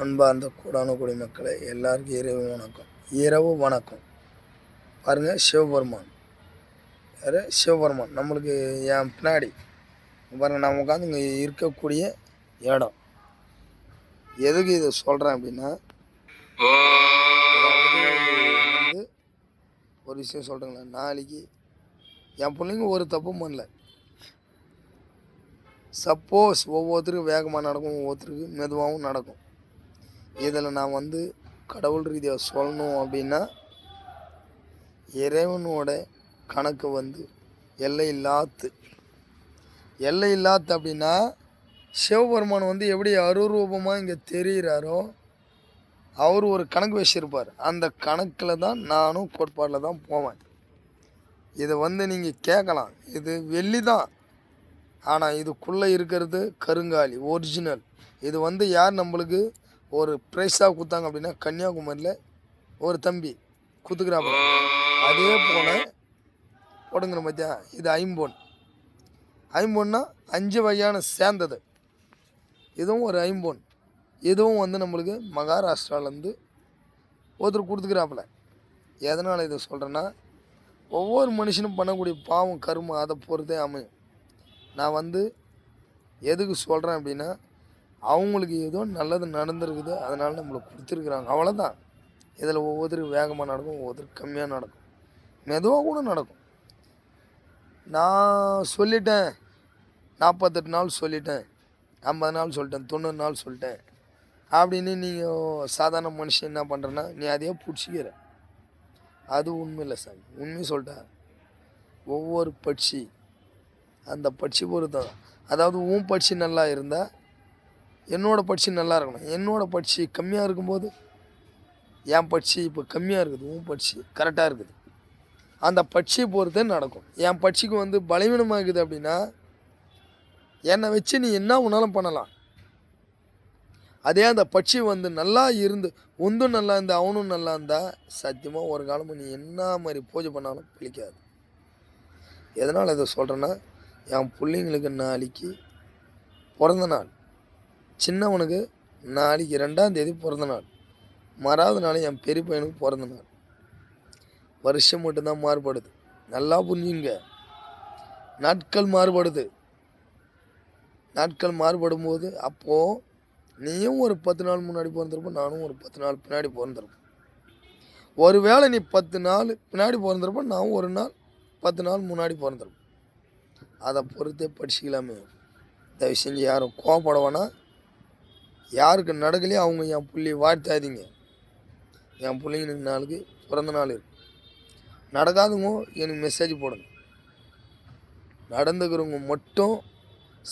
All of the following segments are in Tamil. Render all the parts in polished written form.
அன்பார்ந்த கூடான குடிமக்களே, எல்லாருக்கும் இரவு வணக்கம். பாருங்கள், சிவபெருமான் யார்? சிவபெருமான் நம்மளுக்கு என் பின்னாடி பாருங்கள், நான் உட்காந்து இங்கே இருக்கக்கூடிய இடம். எதுக்கு இதை சொல்கிறேன் அப்படின்னா, வந்து ஒரு விஷயம் சொல்கிறேங்களா, நாளைக்கு என் பிள்ளைங்க ஒரு தப்பும் பண்ணல. சப்போஸ் ஒவ்வொருத்தருக்கும் வேகமாக நடக்கும், ஒவ்வொருத்தருக்கு மெதுவாகவும் நடக்கும். இதில் நான் வந்து கடவுள் ரீதியாக சொல்லணும் அப்படின்னா, இறைவனோட கணக்கு வந்து எல்லை இல்லாத்து அப்படின்னா, சிவபெருமான் வந்து எப்படி அருரூபமாக இங்கே தெரிகிறாரோ, அவர் ஒரு கணக்கு வச்சிருப்பார். அந்த கணக்கில் தான் நானும் கோட்பாடில் தான் போவேன். இதை வந்து நீங்கள் கேட்கலாம், இது வெள்ளி தான், ஆனால் இதுக்குள்ளே இருக்கிறது கருங்காலி ஒரிஜினல். இது வந்து யார் நம்மளுக்கு ஒரு ப்ரைஸாக கொடுத்தாங்க அப்படின்னா, கன்னியாகுமரியில் ஒரு தம்பி குத்துக்கிறாப்புல. அதே போல் போடுங்கிற மத்தியா, இது ஐம்பொன்னா 5 வகையான சேர்ந்தது. இதுவும் ஒரு ஐம்பொன். இதுவும் வந்து நம்மளுக்கு மகாராஷ்டிராவிலேருந்து ஒருத்தர் கொடுத்துக்கிறாப்புல. எதனால் இதை சொல்கிறேன்னா, ஒவ்வொரு மனுஷனும் பண்ணக்கூடிய பாவம் கருமம் அதை பொறுத்தே அமையும். நான் வந்து எதுக்கு சொல்கிறேன் அப்படின்னா, அவங்களுக்கு ஏதோ நல்லது நடந்துருக்குது, அதனால் நம்மளுக்கு கொடுத்துருக்குறாங்க, அவ்வளோதான். இதில் ஒவ்வொருத்தருக்கு வேகமாக நடக்கும், ஒவ்வொருத்தருக்கு கம்மியாக நடக்கும், மெதுவாக கூட நடக்கும். நான் சொல்லிட்டேன், 48 நாள் சொல்லிட்டேன், 50 நாள் சொல்லிட்டேன், 90 நாள் சொல்லிட்டேன் அப்படின்னு நீங்கள் சாதாரண மனுஷன் என்ன பண்ணுறேன்னா, நீ அதையே பிடிச்சிக்கிற. அது உண்மை இல்லை சாமி. உண்மையை சொல்லிட்டேன். ஒவ்வொரு பட்சி அந்த பட்சி பொறுத்தான். அதாவது உன் பட்சி நல்லா இருந்தால் என்னோடய பட்சி நல்லா இருக்கணும். என்னோடய பட்சி கம்மியாக இருக்கும்போது என் பட்சி இப்போ கம்மியாக இருக்குது, உன் பட்சி கரெக்டாக இருக்குது. அந்த பட்சியை பொறுத்தே நடக்கும். என் பட்சிக்கு வந்து பலவீனமாக இருக்குது அப்படின்னா, என்னை வச்சு நீ என்ன ஒன்றாலும் பண்ணலாம். அதே அந்த பட்சி வந்து நல்லா இருந்து ஒன்றும் நல்லா இருந்தால் அவனும் நல்லா இருந்தால், சத்தியமாக ஒரு காலமும் நீ என்ன மாதிரி பூஜை பண்ணாலும் பிடிக்காது. எதனால் இதை சொல்கிறேன்னா, என் பிள்ளைங்களுக்கு நாளைக்கு பிறந்த நாள். சின்னவனுக்கு நாளைக்கு 2ஆம் தேதி பிறந்த நாள். மறாவது நாள் என் பெரிய பையனுக்கு பிறந்த நாள். வருஷம் மட்டும்தான் மாறுபடுது. நல்லா புரிஞ்சுங்க, நாட்கள் மாறுபடுது. நாட்கள் மாறுபடும் போது அப்போது நீயும் ஒரு 10 நாள் முன்னாடி பிறந்திருப்ப, நானும் ஒரு 10 நாள் பின்னாடி பிறந்திருப்பேன். ஒருவேளை நீ 10 நாள் பின்னாடி பிறந்திருப்ப, நான் ஒரு நாள் 10 நாள் முன்னாடி பிறந்திருப்பேன். அதை பொறுத்தே படிச்சுக்கலாமே. தயவு செஞ்சு யாரும் கோவப்படவேனா. யாருக்கு நடக்கலையோ அவங்க என் பிள்ளையை வாழ்த்தாதீங்க. என் பிள்ளைங்களுக்கு நாளுக்கு பிறந்த நாள் இருக்கு. நடக்காதவங்க எனக்கு மெசேஜ் போடுங்க. நடந்துக்கிறவங்க மட்டும்,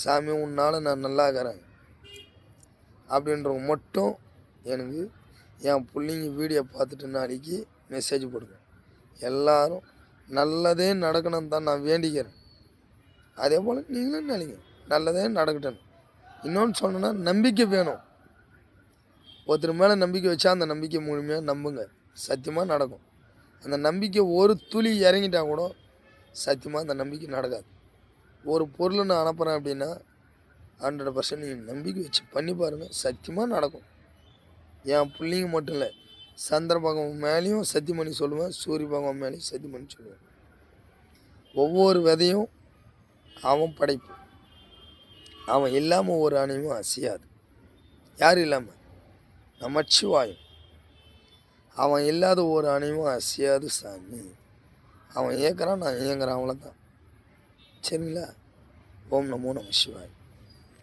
சாமி உன்னால் நான் நல்லா இருக்கிறேன் அப்படின்றவங்க மட்டும் எனக்கு என் பிள்ளைங்க வீடியோ பார்த்துட்டு நாளைக்கு மெசேஜ் போடுங்க. எல்லோரும் நல்லதே நடக்கணும்னு தான் நான் வேண்டிக்கிறேன். அதே போல் நீங்களும் நினைங்க, நல்லதே நடக்கட்டும். இன்னொன்று சொல்லணுன்னா, நம்பிக்கை வேணும். ஒருத்தர் மேலே நம்பிக்கை வச்சா அந்த நம்பிக்கை முழுமையாக நம்புங்க, சத்தியமாக நடக்கும். அந்த நம்பிக்கை ஒரு துளி இறங்கிட்டா கூட சத்தியமாக அந்த நம்பிக்கை நடக்காது. ஒரு பொருளை நான் அனுப்புகிறேன் அப்படின்னா 100% நீங்கள் நம்பிக்கை வச்சு பண்ணி பாருங்கள், சத்தியமாக நடக்கும். என் பிள்ளைங்க மட்டும் இல்லை, சந்திர பகவான் மேலேயும் சத்தியம் பண்ணி சொல்லுவேன், சூரிய பகவான் மேலேயும் சத்தியம் பண்ணி சொல்லுவேன். ஒவ்வொரு விதையும் அவன் படைப்பு. அவன் இல்லாமல் ஒரு அணையும் அசையாது. யார் இல்லாமல்? நமச்சிவாயம். அவன் இல்லாத ஒரு அணையும் அசையாது சாமி. அவன் ஏற்கிறான், நான் இயங்குறான், அவ்வளோதான். சரிங்களா? ஓம் நமோ நம சிவாய்.